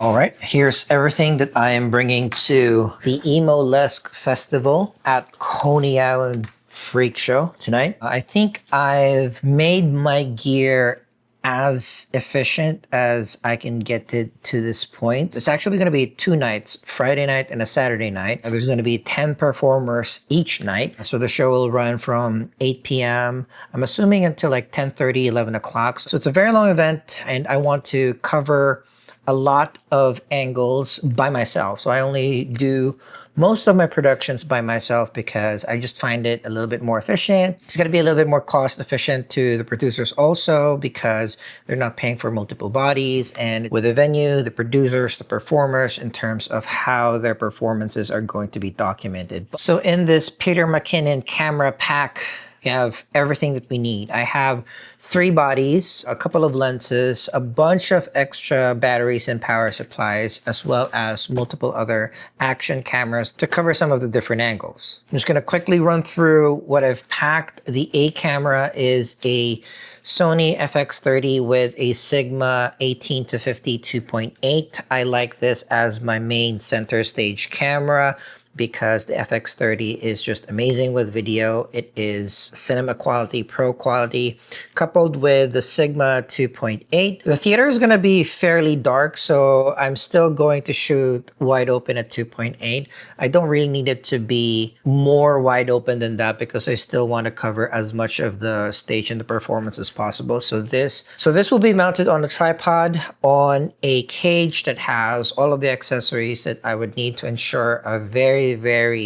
All right, here's everything that I am bringing to the Emolesque Festival at Coney Island Freak Show tonight. I think I've made my gear as efficient as I can get it to this point. It's actually going to be 2 nights, Friday night and a Saturday night. There's going to be 10 performers each night. So the show will run from 8 p.m. I'm assuming until like 10:30, 11 o'clock. So it's a very long event and I want to cover a lot of angles by myself. So I only do most of my productions by myself because I just find it a little bit more efficient. It's going to be a little bit more cost efficient to the producers also because they're not paying for multiple bodies, and with the venue, the producers, the performers, in terms of how their performances are going to be documented. So in this Peter McKinnon camera pack, we have everything that we need. I have 3 bodies, a couple of lenses, a bunch of extra batteries and power supplies, as well as multiple other action cameras to cover some of the different angles. I'm just gonna quickly run through what I've packed. The A camera is a Sony FX30 with a Sigma 18-50 2.8. I like this as my main center stage camera because the FX30 is just amazing with video. It is cinema quality, pro quality, coupled with the Sigma 2.8. The theater is going to be fairly dark, so I'm still going to shoot wide open at 2.8. I don't really need it to be more wide open than that because I still want to cover as much of the stage and the performance as possible. So this will be mounted on a tripod on a cage that has all of the accessories that I would need to ensure a very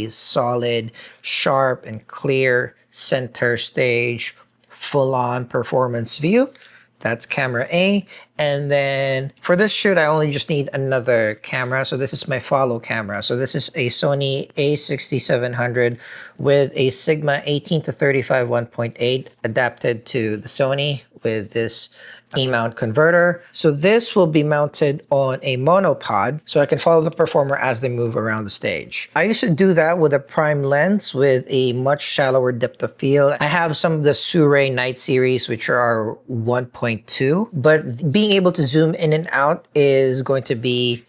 solid, sharp, and clear center stage, full-on performance view. That's camera A. And then for this shoot, I only just need another camera. So this is my follow camera. So this is a Sony a6700 with a Sigma 18-35 1.8 adapted to the Sony with this E-mount converter. So this will be mounted on a monopod so I can follow the performer as they move around the stage. I used to do that with a prime lens with a much shallower depth of field. I have some of the Sure Night series, which are 1.2, but being able to zoom in and out is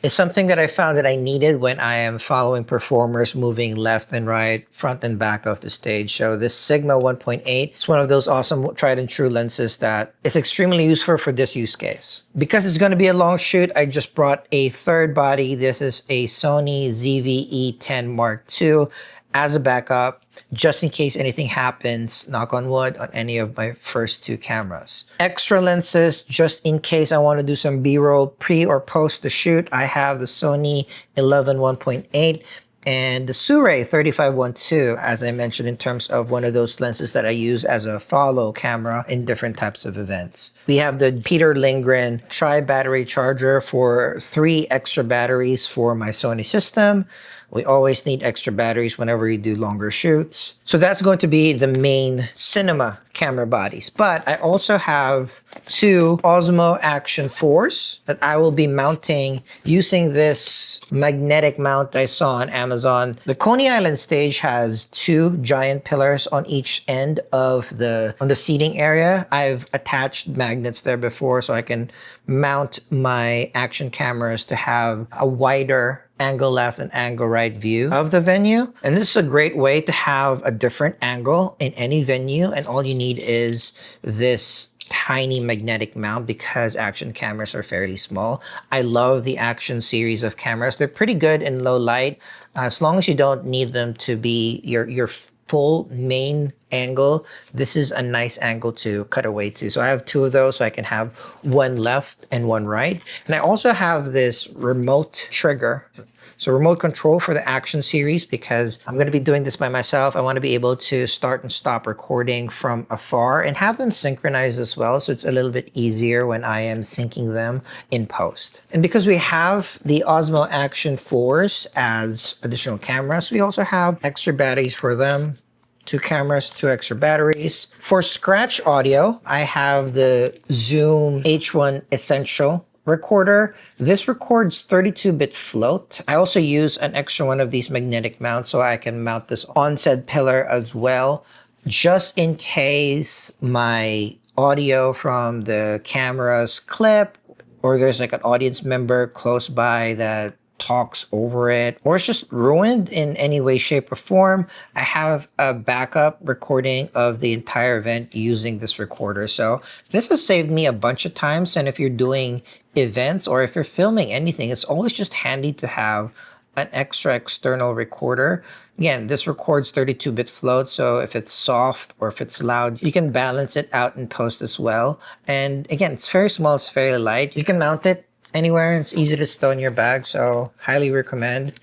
something that I found that I needed when I am following performers moving left and right, front and back of the stage. So this Sigma 1.8 is one of those awesome tried and true lenses that is extremely useful for this use case. Because it's going to be a long shoot, I just brought a third body. This is a Sony ZV-E10 Mark II as a backup, just in case anything happens, knock on wood, on any of my first 2 cameras. Extra lenses, just in case I want to do some B-roll pre or post the shoot. I have the Sony 11 1.8 and the Sure 35-1.2, as I mentioned, in terms of one of those lenses that I use as a follow camera in different types of events. We have the Peter Lindgren tri-battery charger for 3 extra batteries for my Sony system. We always need extra batteries whenever we do longer shoots. So that's going to be the main cinema camera bodies. But I also have 2 Osmo Action 4s that I will be mounting using this magnetic mount I saw on Amazon. The Coney Island stage has 2 giant pillars on each end of the seating area. I've attached magnets there before so I can mount my action cameras to have a wider angle left and angle right view of the venue. And this is a great way to have a different angle in any venue, and all you need is this tiny magnetic mount because action cameras are fairly small. I love the action series of cameras. They're pretty good in low light as long as you don't need them to be your full main angle. This is a nice angle to cut away to. So I have 2 of those so I can have one left and one right. And I also have this remote trigger. So remote control for the action series because I'm going to be doing this by myself. I want to be able to start and stop recording from afar and have them synchronized as well. So it's a little bit easier when I am syncing them in post. And because we have the Osmo Action 4s as additional cameras, we also have extra batteries for them. 2 cameras, 2 extra batteries. For scratch audio, I have the Zoom H1 Essential recorder. This records 32-bit float. I also use an extra one of these magnetic mounts so I can mount this on said pillar as well, just in case my audio from the camera's clip or there's like an audience member close by that talks over it, or it's just ruined in any way, shape, or form, I have a backup recording of the entire event using this recorder. So this has saved me a bunch of times. And if you're doing events or if you're filming anything, it's always just handy to have an extra external recorder. Again, this records 32-bit float, so if it's soft or if it's loud, you can balance it out in post as well. And again, it's very small, it's very light. You can mount it anywhere. It's easy to stow in your bag, so highly recommend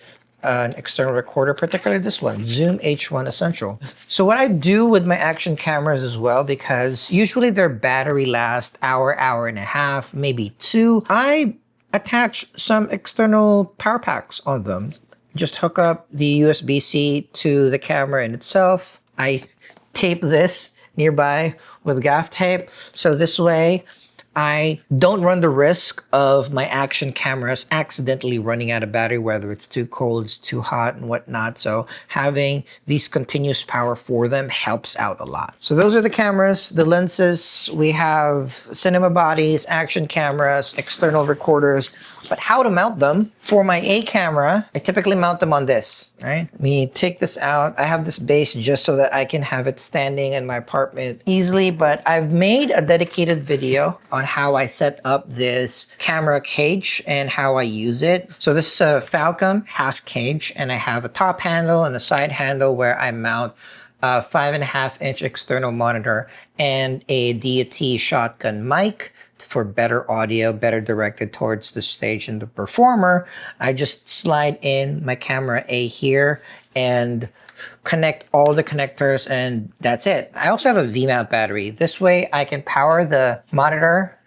an external recorder, particularly this one, Zoom H1 Essential. So what I do with my action cameras as well, because usually their battery lasts hour, hour and a half, maybe 2, I attach some external power packs on them. Just hook up the USB-C to the camera in itself. I tape this nearby with gaff tape, so this way I don't run the risk of my action cameras accidentally running out of battery, whether it's too cold, it's too hot and whatnot. So having these continuous power for them helps out a lot. So those are the cameras, the lenses. We have cinema bodies, action cameras, external recorders, but how to mount them. For my A camera, I typically mount them on this, right? Let me take this out. I have this base just so that I can have it standing in my apartment easily, but I've made a dedicated video on how I set up this camera cage and how I use it. So this is a Falcon half cage, and I have a top handle and a side handle where I mount a 5.5-inch external monitor and a deity shotgun mic for better audio, better directed towards the stage and the performer. I just slide in my camera A here and connect all the connectors, and that's it. I also have a V-mount battery. This way I can power the monitor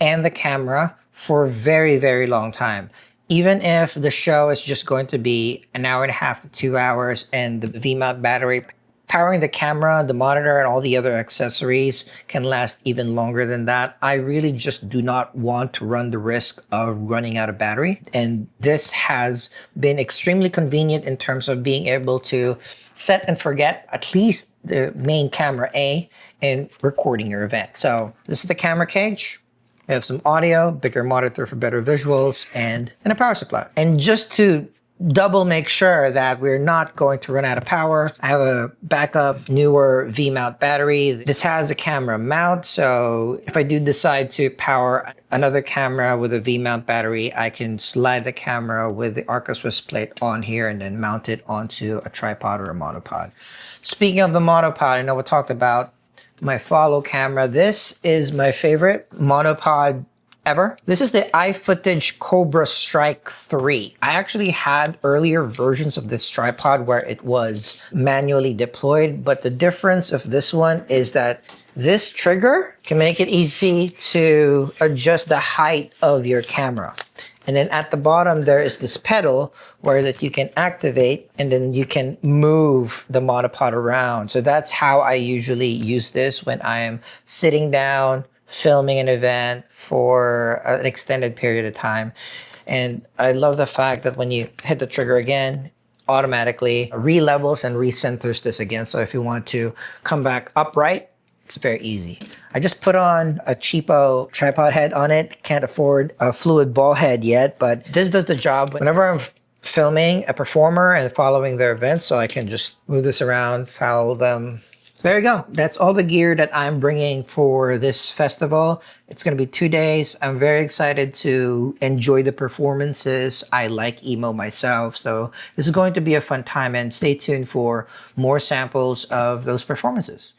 and the camera for a very, very long time. Even if the show is just going to be an hour and a half to 2 hours and the V-mount battery, powering the camera, the monitor, and all the other accessories can last even longer than that. I really just do not want to run the risk of running out of battery. And this has been extremely convenient in terms of being able to set and forget at least the main camera A and recording your event. So this is the camera cage. We have some audio, bigger monitor for better visuals, and a power supply. And just to double make sure that we're not going to run out of power, I have a backup newer V-mount battery. This has a camera mount, so if I do decide to power another camera with a V-mount battery, I can slide the camera with the Arca Swiss plate on here and then mount it onto a tripod or a monopod. Speaking of the monopod, I know we talked about my follow camera. This is my favorite monopod ever. This is the iFootage Cobra Strike 3. I actually had earlier versions of this tripod where it was manually deployed, but the difference of this one is that this trigger can make it easy to adjust the height of your camera. And then at the bottom, there is this pedal where that you can activate and then you can move the monopod around. So that's how I usually use this when I am sitting down, filming an event for an extended period of time. And I love the fact that when you hit the trigger again, automatically re-levels and recenters this again. So if you want to come back upright, it's very easy. I just put on a cheapo tripod head on it. Can't afford a fluid ball head yet, but this does the job whenever I'm filming a performer and following their events, so I can just move this around, follow them. There you go. That's all the gear that I'm bringing for this festival. It's going to be 2 days. I'm very excited to enjoy the performances. I like emo myself, so this is going to be a fun time, and stay tuned for more samples of those performances.